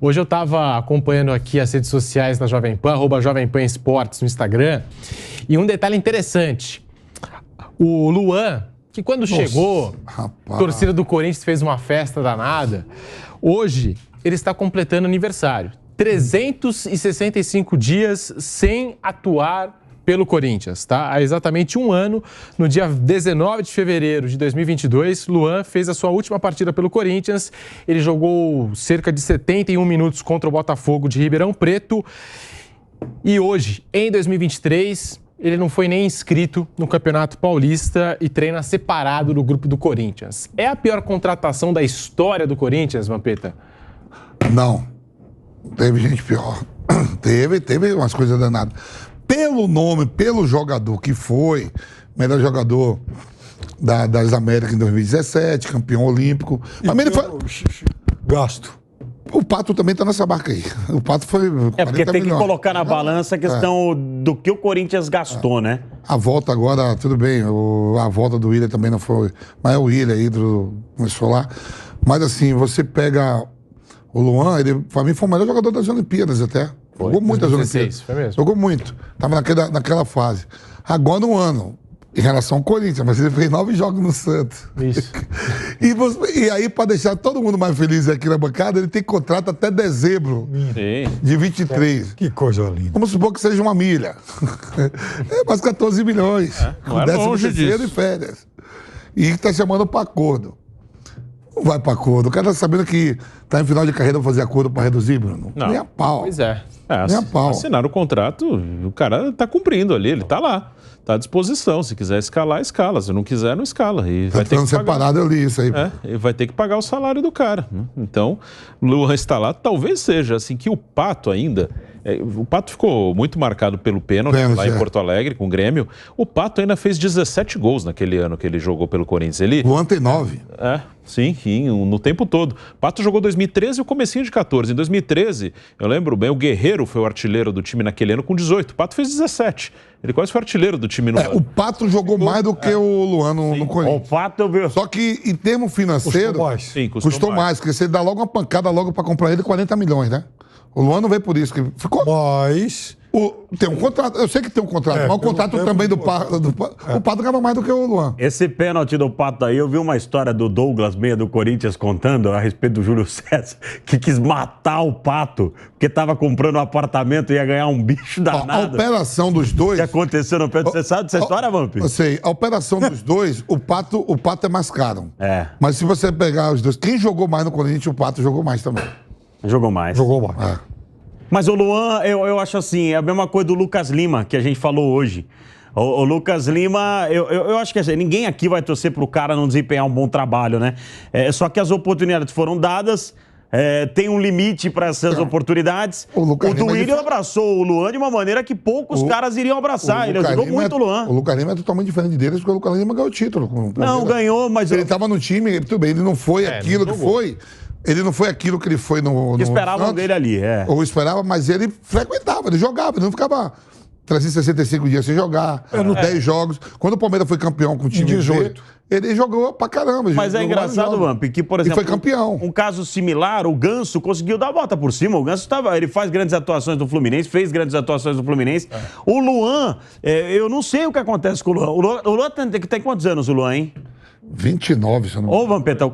Hoje eu estava acompanhando aqui as redes sociais da Jovem Pan, @Jovem Pan Esportes no Instagram, e um detalhe interessante. O Luan, que quando chegou, a torcida do Corinthians fez uma festa danada. Hoje, ele está completando aniversário. 365 dias sem atuar pelo Corinthians, tá? Há exatamente um ano, no dia 19 de fevereiro de 2022, Luan fez a sua última partida pelo Corinthians. Ele jogou cerca de 71 minutos contra o Botafogo de Ribeirão Preto. E hoje, em 2023, ele não foi nem inscrito no Campeonato Paulista e treina separado do grupo do Corinthians. É a pior contratação da história do Corinthians, Vampeta? Não. Teve gente pior. Teve umas coisas danadas. Pelo nome, pelo jogador que foi, melhor jogador das Américas em 2017, campeão olímpico. Mas ele foi... Gasto. O Pato também tá nessa barca aí. O Pato foi 40 porque tem milhões. que colocar na balança a questão do que o Corinthians gastou, né? A volta agora, tudo bem, a volta do Willian também não foi... Mas é o Willian aí, começou lá. Mas assim, você pega o Luan, ele pra mim foi o melhor jogador das Olimpíadas até. Jogou muito as Olimpíadas. Foi mesmo? Jogou muito. Tava naquela fase. Agora um ano, em relação ao Corinthians, mas ele fez 9 jogos no Santos. Isso. E aí, para deixar todo mundo mais feliz aqui na bancada, ele tem contrato até dezembro de 23. Que coisa linda. Vamos supor que seja uma milha. É mais 14 milhões. Não é longe disso. E férias. E tá chamando para acordo. Não vai para acordo. O cara tá sabendo que tá em final de carreira, vai fazer acordo para reduzir, Bruno? Não. Nem a pau. Pois é. Nem a pau. Assinar o contrato, o cara tá cumprindo ali, ele tá lá. Tá à disposição. Se quiser escalar, escala. Se não quiser, não escala. E vai ter que pagar. Separado, eu li isso aí. E vai ter que pagar o salário do cara. Então, o Luan está lá. Talvez seja assim que o Pato ainda... o Pato ficou muito marcado pelo pênalti lá em Porto Alegre, com o Grêmio. O Pato ainda fez 17 gols naquele ano que ele jogou pelo Corinthians. Luan tem 9. Sim, no tempo todo. Pato jogou 2013 e o comecinho de 14. Em 2013, eu lembro bem, o Guerreiro foi o artilheiro do time naquele ano com 18. O Pato fez 17. Ele quase foi artilheiro do time no ano. O Pato jogou mais do que o Luan no Corinthians. O Pato viu. Só que em termos financeiros, custou mais. Porque você dá logo uma pancada logo para comprar ele, 40 milhões, né? O Luan não veio por isso. Que ficou... Mas... Tem um contrato, eu sei que tem um contrato, mas o contrato também do Pato. O Pato ganhava mais do que o Luan. Esse pênalti do Pato aí, eu vi uma história do Douglas Meia do Corinthians contando a respeito do Júlio César, que quis matar o Pato, porque tava comprando um apartamento e ia ganhar um bicho danado. A operação dos dois... O que aconteceu no pênalti, você sabe dessa história, Vamp? Eu sei, a operação dos dois, o Pato é mais caro. Mas se você pegar os dois, quem jogou mais no Corinthians, o Pato jogou mais também. Jogou mais. Mas o Luan, eu acho assim, é a mesma coisa do Lucas Lima, que a gente falou hoje. O Lucas Lima, eu acho que assim, ninguém aqui vai torcer pro cara não desempenhar um bom trabalho, né? Só que as oportunidades foram dadas, tem um limite para essas oportunidades. O Duílio abraçou o Luan de uma maneira que poucos caras iriam abraçar. Ele ajudou muito o Luan. O Lucas Lima é totalmente diferente deles, porque o Lucas Lima ganhou o título. Não, ganhou, mas... Ele estava no time, tudo bem, ele não foi aquilo que foi... Ele não foi aquilo que ele foi no esperavam Santos, dele ali, Ou esperava, mas ele frequentava, ele jogava, ele não ficava 365 dias sem jogar, 10 jogos. Quando o Palmeiras foi campeão com o time 18, ele jogou pra caramba. Mas é engraçado, Vamp, que, por exemplo, e foi campeão. Um caso similar, o Ganso conseguiu dar a volta por cima. O Ganso ele faz grandes atuações no Fluminense, fez grandes atuações no Fluminense. O Luan, eu não sei o que acontece com o Luan. O Luan tem quantos anos, o Luan, hein? 29, se eu não me engano. Ô, Vampeta,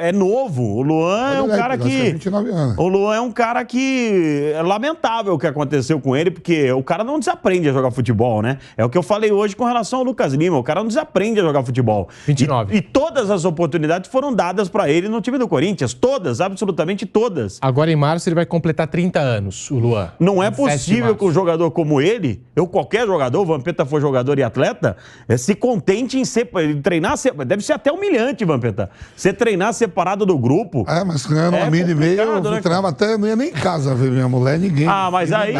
é novo. O Luan é um cara que... 29 anos. O Luan é um cara que... É lamentável o que aconteceu com ele, porque o cara não desaprende a jogar futebol, né? É o que eu falei hoje com relação ao Lucas Lima. O cara não desaprende a jogar futebol. 29. E todas as oportunidades foram dadas pra ele no time do Corinthians. Todas, absolutamente todas. Agora em março ele vai completar 30 anos, o Luan. Não é possível que um jogador como ele, qualquer jogador, o Vampeta for jogador e atleta, se contente em treinar... Deve ser até humilhante, Vampeta. Você treinar separado do grupo. Mas ganhando uma milha e meia, eu treinava até, não ia nem em casa ver minha mulher, ninguém. Mas aí,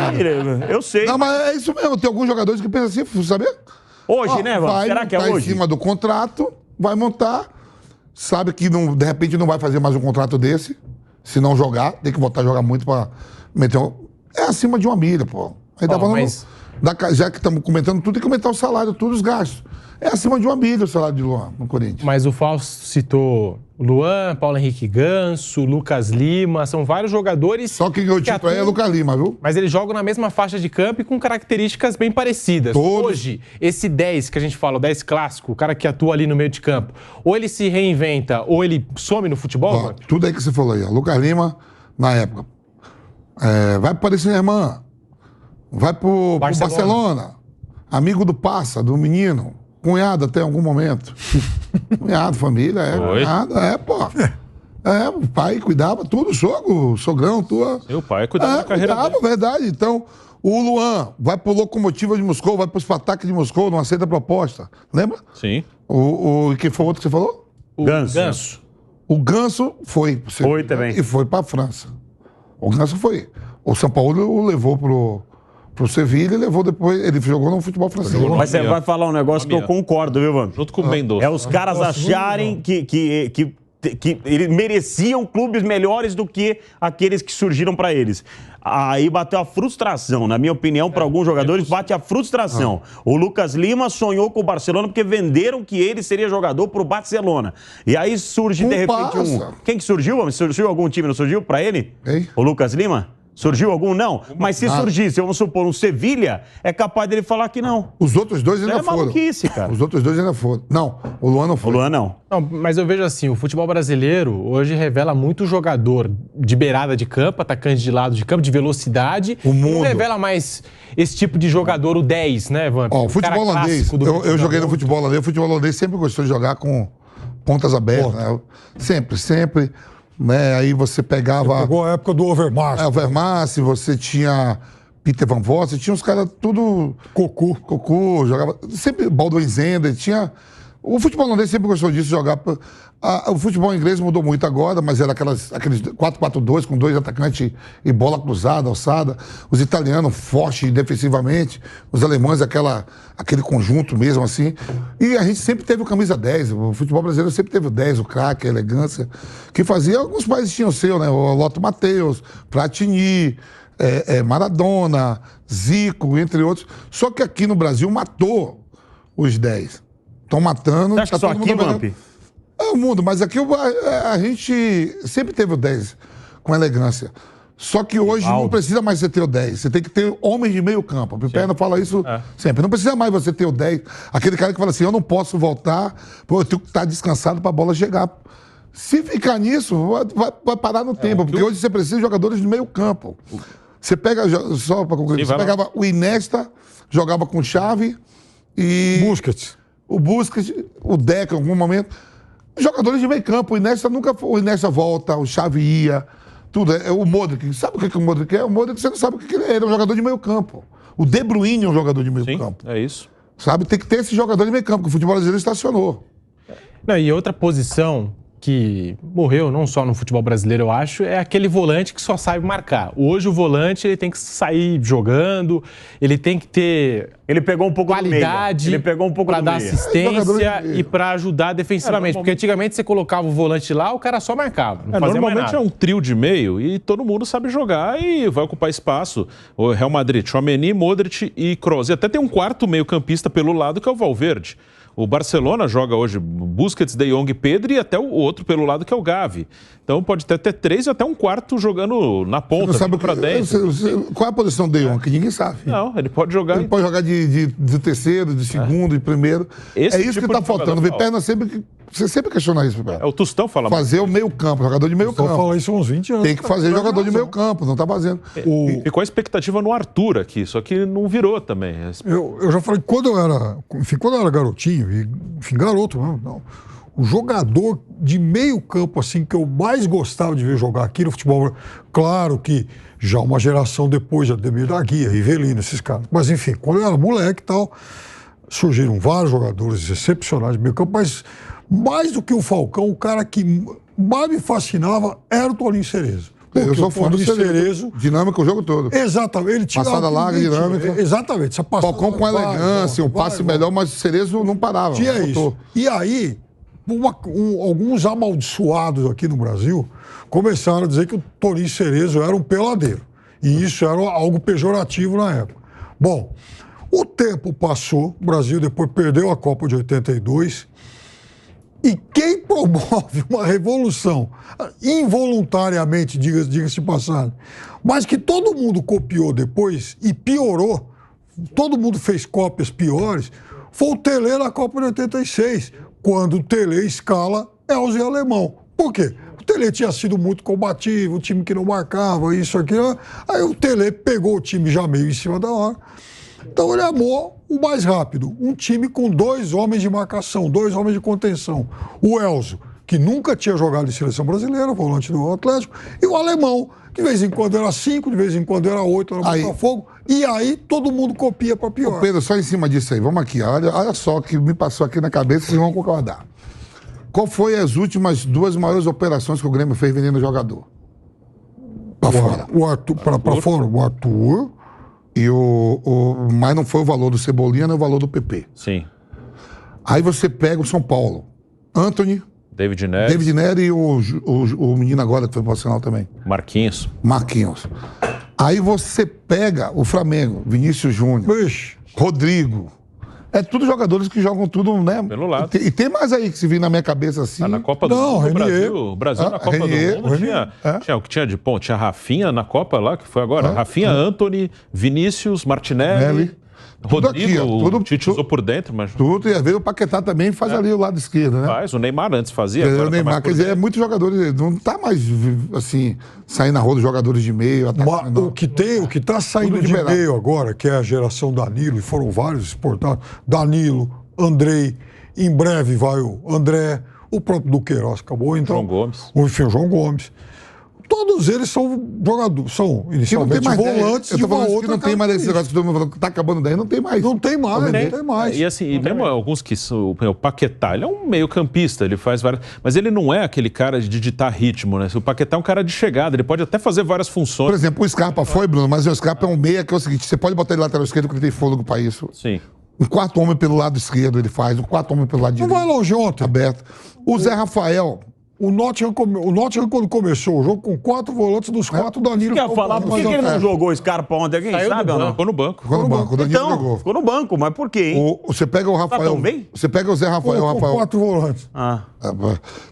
eu sei. Não, mas é isso mesmo. Tem alguns jogadores que pensam assim, sabe? Hoje, né, Vamp? Será que é hoje? Vai em cima do contrato, vai montar, sabe que não, de repente não vai fazer mais um contrato desse, se não jogar, tem que voltar a jogar muito pra meter É acima de uma milha, pô. Aí dá falando... Já que estamos comentando tudo, tem que aumentar o salário, todos os gastos. É acima de 1 milha o salário de Luan no Corinthians. Mas o Fausto citou Luan, Paulo Henrique Ganso, Lucas Lima, são vários jogadores... Só quem ganhou o título aí é Lucas Lima, viu? Mas eles jogam na mesma faixa de campo e com características bem parecidas. Todos. Hoje, esse 10 que a gente fala, o 10 clássico, o cara que atua ali no meio de campo, ou ele se reinventa, ou ele some no futebol? Ó, tudo aí que você falou aí, ó. Lucas Lima, na época, vai pro Paris Saint-Germain, vai pro Barcelona, amigo do Passa, do menino, cunhado até algum momento. Cunhado, família, cunhado, pô. O pai cuidava, tudo, sogrão, tua. Seu pai cuidava da carreira dele. Verdade. Então, o Luan vai pro Lokomotiva de Moscou, vai pro Spartak de Moscou, não aceita a proposta. Lembra? Sim. Quem foi o outro que você falou? O Ganso. O Ganso foi. Foi também. E foi pra França. O Ganso foi. O São Paulo o levou pro Sevilha e levou depois. Ele jogou no futebol francês. Mas você vai falar um negócio que eu concordo, viu, Vamp? Junto com o Mendonça. É os caras acharem que eles mereciam clubes melhores do que aqueles que surgiram para eles. Aí bateu a frustração, na minha opinião, para alguns jogadores, bate a frustração. O Lucas Lima sonhou com o Barcelona porque venderam que ele seria jogador pro Barcelona. E aí surge, de repente, Quem que surgiu? Surgiu algum time, não surgiu para ele? Ei? O Lucas Lima? Surgiu algum? Não. Mas se surgisse, vamos supor, um Sevilha, é capaz dele falar que não. Os outros dois ainda foram. É maluquice, cara. Os outros dois ainda foram. Não, o Luan não foi. O Luan não. Não, mas eu vejo assim, o futebol brasileiro hoje revela muito jogador de beirada de campo, atacante de lado de campo, de velocidade. O mundo. Não revela mais esse tipo de jogador, o 10, né, Vamp? Ó, o futebol holandês, eu joguei no futebol holandês, o futebol holandês sempre gostou de jogar com pontas abertas, né? Sempre. Né? Aí você pegava... Pegou a época do Overmars. Overmars, você tinha Peter Van Vossen, tinha uns caras tudo... Cocu, jogava... Sempre Baldwin Zender, tinha... O futebol holandês sempre gostou disso, jogar... O futebol inglês mudou muito agora, mas era aqueles 4-4-2 com 2 atacantes e bola cruzada, alçada. Os italianos fortes defensivamente, os alemães aquele conjunto mesmo assim. E a gente sempre teve o camisa 10. O futebol brasileiro sempre teve o 10, o craque, a elegância, que fazia... Alguns países tinham o seu, né? O Loto Matthäus, Platini, Maradona, Zico, entre outros. Só que aqui no Brasil matou os 10. Estão matando... Você acha que só aqui, Vamp? É o mundo, mas aqui a gente sempre teve o 10 com elegância. Só que hoje não precisa mais você ter o 10. Você tem que ter homens de meio campo. O Perna fala isso sempre. Não precisa mais você ter o 10. Aquele cara que fala assim, eu não posso voltar, eu tenho que estar descansado para a bola chegar. Se ficar nisso, vai parar no tempo. Porque hoje você precisa de jogadores de meio campo. Você pega, só para concluir, você pegava o Iniesta, jogava com Xavi e... Busquets. O Busquets, o Deca em algum momento... Jogadores de meio campo, o Iniesta nunca foi. O Iniesta volta, o Xavi ia, tudo. O Modric, sabe o que o Modric é? O Modric você não sabe o que ele é, ele é um jogador de meio campo. O De Bruyne é um jogador de meio campo. É isso. Sabe, tem que ter esse jogador de meio campo, porque o futebol brasileiro estacionou. Não, e outra posição que morreu, não só no futebol brasileiro, eu acho, é aquele volante que só sabe marcar. Hoje o volante ele tem que sair jogando, ele tem que ter... Ele pegou um pouco qualidade para dar assistência e para ajudar defensivamente. Porque antigamente você colocava o volante lá, o cara só marcava. Não fazia normalmente mais nada. É um trio de meio e todo mundo sabe jogar e vai ocupar espaço. O Real Madrid, Tchouaméni, Modric e Kroos. E até tem um quarto meio-campista pelo lado que é o Valverde. O Barcelona joga hoje Busquets, De Jong, Pedro e até o outro pelo lado que é o Gavi. Então pode ter até 3 e até um quarto jogando na ponta, para 10. Qual é a posição do De Jong? Que ninguém sabe. Não, ele pode jogar... Ele pode jogar de terceiro, de segundo, de primeiro. É isso que está faltando. O Viperna você sempre questiona isso, Viperna. O Tostão fala fazer o meio campo, jogador de meio campo. Fala isso há uns 20 anos. Tem que fazer jogador de meio campo, não está fazendo. Ficou a expectativa no Arthur aqui, só que não virou também. Eu já falei, quando eu era garotinho, garoto mesmo, não. O jogador de meio campo, assim, que eu mais gostava de ver jogar aqui no futebol, claro que já uma geração depois, já Ademir da Guia, Rivelino, esses caras. Mas, enfim, quando eu era moleque e tal, surgiram vários jogadores excepcionais de meio campo, mas mais do que o Falcão, o cara que mais me fascinava era o Toninho Cerezo. Eu sou fã do Cerezo. Dinâmica o jogo todo. Exatamente. Ele passada larga, dinâmica. Exatamente. Falcão com elegância, um passe melhor, mas o Cerezo não parava. Tinha isso. E aí, alguns amaldiçoados aqui no Brasil começaram a dizer que o Toninho Cerezo era um peladeiro. E isso era algo pejorativo na época. Bom, O tempo passou, o Brasil depois perdeu a Copa de 82, e quem promove uma revolução, involuntariamente, diga-se de passagem, mas que todo mundo copiou depois e piorou, todo mundo fez cópias piores, foi o Tele na Copa de 86, quando o Tele escala Elzo e Alemão. Por quê? O Tele tinha sido muito combativo, o time que não marcava, isso, aquilo. Aí o Tele pegou o time já meio em cima da hora. Então ele armou o mais rápido. Um time com 2 homens de marcação, 2 homens de contenção. O Elzo, que nunca tinha jogado em seleção brasileira, volante do Atlético, e o Alemão, que de vez em quando era 5, de vez em quando era 8, era Botafogo. E aí todo mundo copia para pior. Ô Pedro, só em cima disso aí, vamos aqui. Olha só o que me passou aqui na cabeça, vocês vão concordar. Qual foi as últimas 2 maiores operações que o Grêmio fez vendendo jogador? Para fora. O Arthur, para fora, o Arthur. E mas não foi o valor do Cebolinha, nem o valor do PP. Sim. Aí você pega o São Paulo. Antony, David Neres e o menino agora que foi profissional também. Marquinhos. Aí você pega o Flamengo, Vinícius Júnior, Rodrigo. É tudo jogadores que jogam tudo, né? Pelo lado. E tem mais aí que se vir na minha cabeça assim. Na Copa do Mundo, o Brasil na Copa do Mundo tinha o que tinha de ponto. Tinha Rafinha na Copa lá, que foi agora. Rafinha, Antony, Vinícius, Martinelli, Rodrigo, o Tite usou por dentro, mas... Tudo, e às vezes o Paquetá também faz ali o lado esquerdo, né? Faz, o Neymar antes fazia. O Neymar, quer dizer, é muitos jogadores, não tá mais, assim, saindo na rua dos jogadores de meio. O que tá saindo de meio agora, que é a geração Danilo, e foram vários exportados, Danilo, Andrei, em breve vai o André, o próprio Duqueiroz acabou, então... João Gomes. João Gomes. Todos eles são jogadores, são inicialmente volantes de uma outra. Não tem mais esse negócio que todo mundo falou que tá acabando daí, não tem mais. Não tem mais. E assim, mesmo alguns que são. O Paquetá, ele é um meio-campista, ele faz várias. Mas ele não é aquele cara de ditar ritmo, né? O Paquetá é um cara de chegada, ele pode até fazer várias funções. Por exemplo, o Scarpa foi, Bruno, mas o Scarpa é um meia que é o seguinte: você pode botar ele lateral esquerdo porque ele tem fôlego pra isso. Sim. Um 4 homem pelo lado esquerdo ele faz, um 4 homem pelo lado direito. Não vai longe ontem. Aberto. O Zé Rafael. O Nottingham, quando começou o jogo, com 4 volantes, dos 4, o Danilo... Quer falar, por que ele não jogou o Scarpa ontem? Alguém sabe ou não? Ficou no banco. Ficou no banco, o Danilo então, jogou. Ficou no banco, mas por quê, hein? Você pega o Rafael... Você pega o Zé Rafael... Com 4 volantes.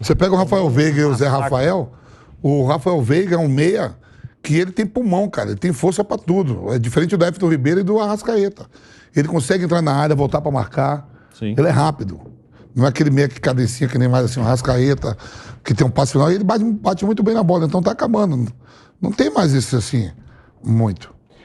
Você pega o Rafael Veiga e o Zé Rafael. O Rafael Veiga é um meia que ele tem pulmão, cara. Ele tem força pra tudo. É diferente do Everton Ribeiro e do Arrascaeta. Ele consegue entrar na área, voltar pra marcar. Sim. Ele é rápido. Não é aquele meia que cadencia, que nem mais assim, um Arrascaeta, que tem um passe final. E ele bate muito bem na bola, então tá acabando. Não tem mais isso assim, muito.